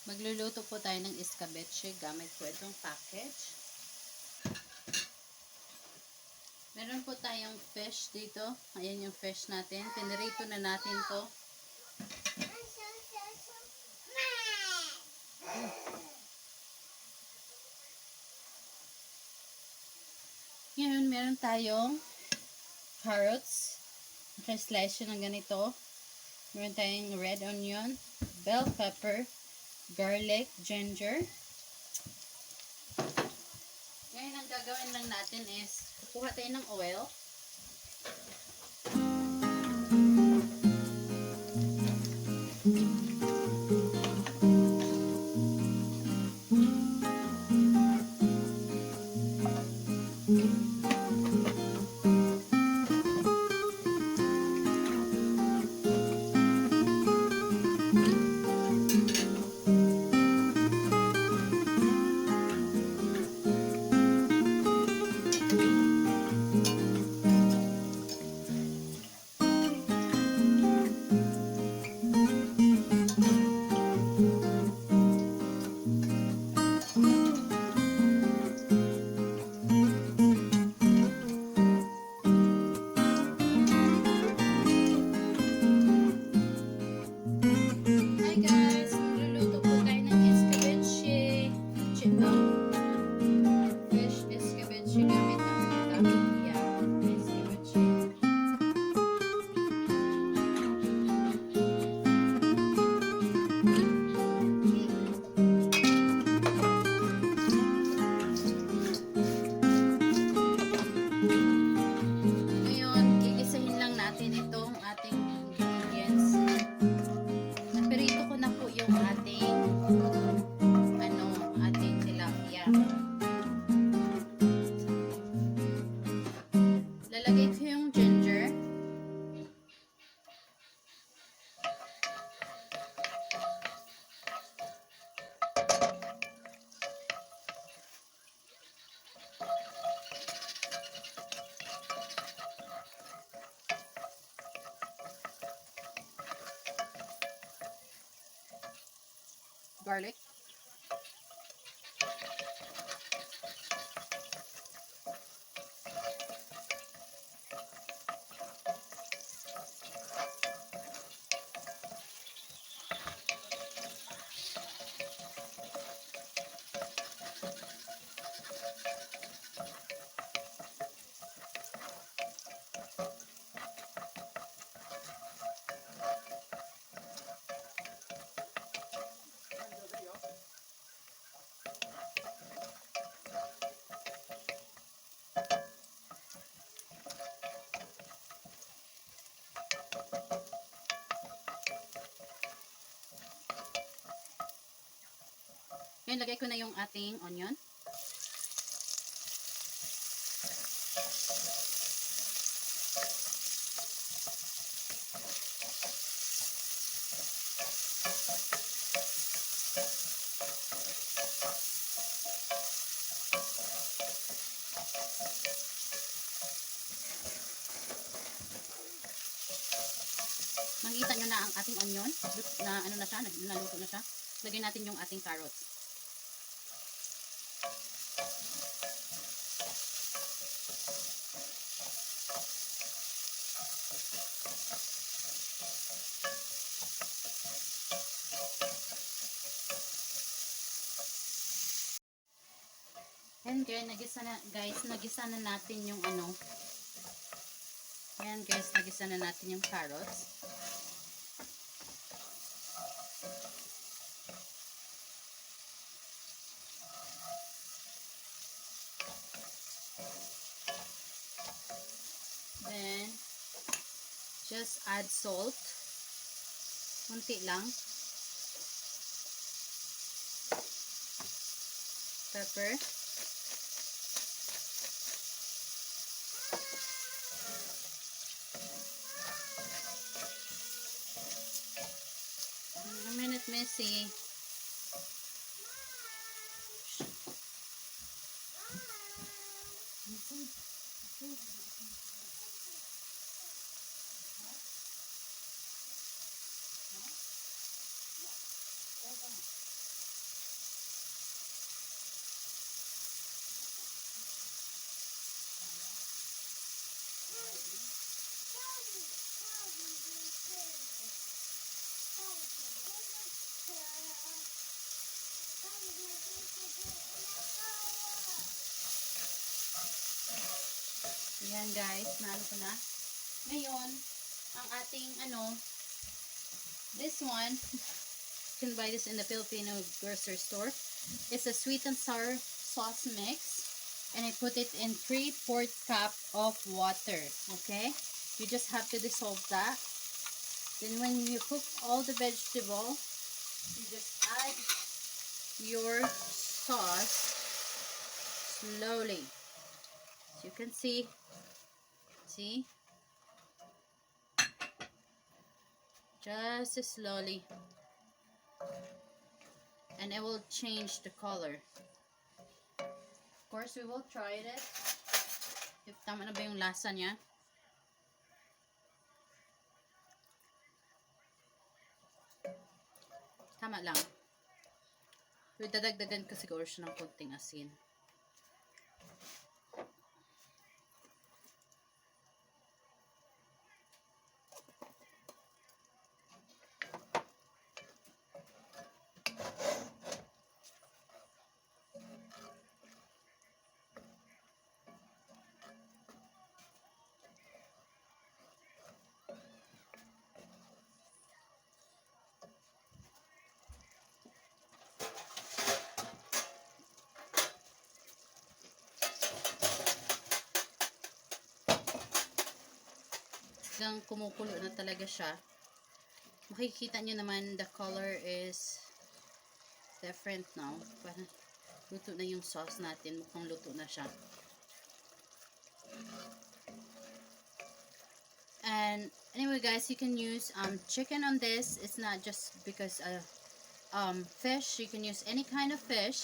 Magluluto po tayo ng escabeche gamit po itong package. Meron po tayong fish dito. Ayan yung fish natin. Pinirito na natin to. Ngayon, meron tayong carrots. Naka-slice yun ng ganito. Meron tayong red onion, bell pepper, garlic, ginger. Ngayon, ang gagawin lang natin is kukuha tayo ng oil. Lalagay ko yung ginger. Garlic. Ngayon, lagay ko na yung ating onion. Makikita nyo na ang ating onion na ano na siya, naluto na siya. Lagyan natin yung ating carrots. And guys, nagisa na natin yung ano. Ayan guys, nagisa na natin yung carrots. Then, just add salt. Kunti lang. Pepper. A minute, Missy. Ayan guys, naano ko na. Ngayon, ang ating this one, you can buy this in the Filipino grocery store. It's a sweet and sour sauce mix. And I put it in 3/4 cup of water. Okay? You just have to dissolve that. Then when you cook all the vegetable, you just add your sauce slowly. As you can see, just slowly, and it will change the color. Of course, we will try it if tama na ba yung lasa niya. Tama lang. So, dadagdagan ko siguro siya ng konting asin. Hanggang kumukulo na talaga siya. Makikita nyo naman the color is different now. Parang luto na yung sauce natin. Mukhang luto na siya. And anyway guys, you can use chicken on this. It's not just because fish. You can use any kind of fish.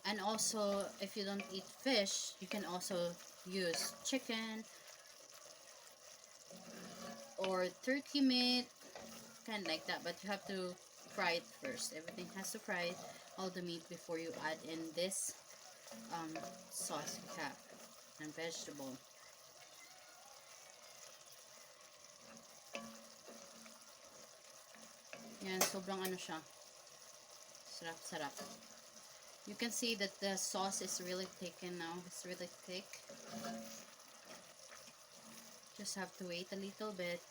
And also, if you don't eat fish, you can also use chicken or turkey meat, kind of like that, but you have to fry it first. Everything has to fry all the meat before you add in this sauce you have and vegetable. Yan, sobrang siya. Sarap. You can see that the sauce is really thickened now. It's really thick. Just have to wait a little bit.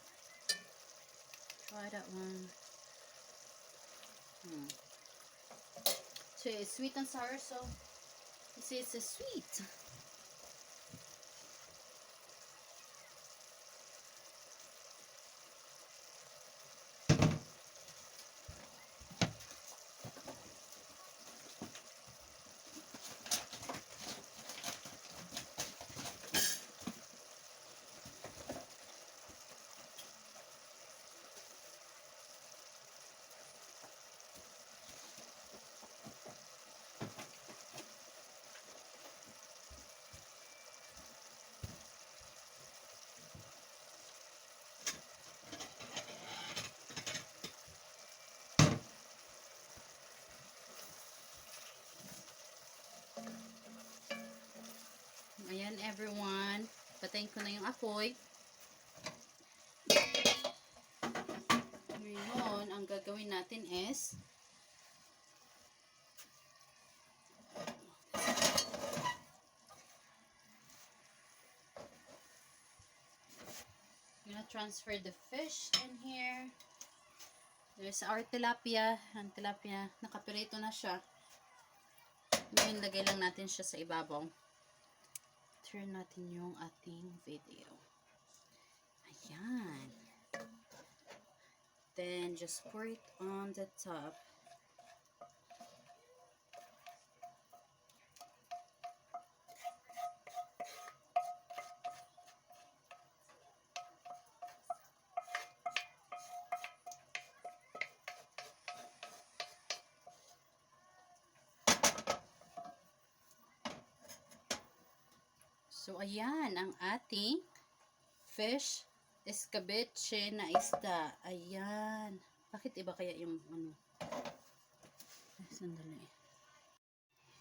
Try that one. So it's sweet and sour, so you see it's a sweet. Ayan everyone, patayin ko na yung apoy. Ngayon, ang gagawin natin is I'm gonna transfer the fish in here. There's our tilapia. Ang tilapia, nakapirito na siya. Ngayon, lagay lang natin siya sa ibabaw. Turn natin yung ating video. Ayan. Then, just pour it on the top. So, ayan ang ating fish escabeche na isda. Ayan. Bakit iba kaya yung sandali.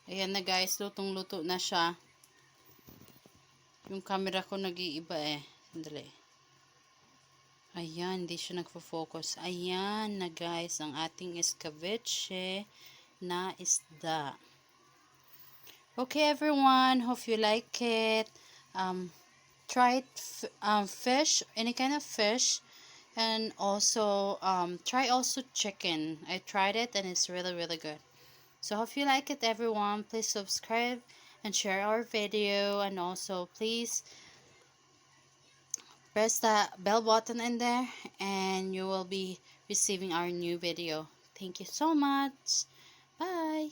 Ayan na guys, lutong-luto na siya. Yung camera ko nag-iiba eh. Sandali. Ayan, hindi siya nagfo-focus. Ayan na guys, ang ating escabeche na isda. Okay everyone, hope you like it. tried fish, any kind of fish, and also try also chicken. I tried it and it's really really good. So hope you like it, everyone. Please subscribe and share our video, and also please press the bell button in there and you will be receiving our new video. Thank you so much. Bye.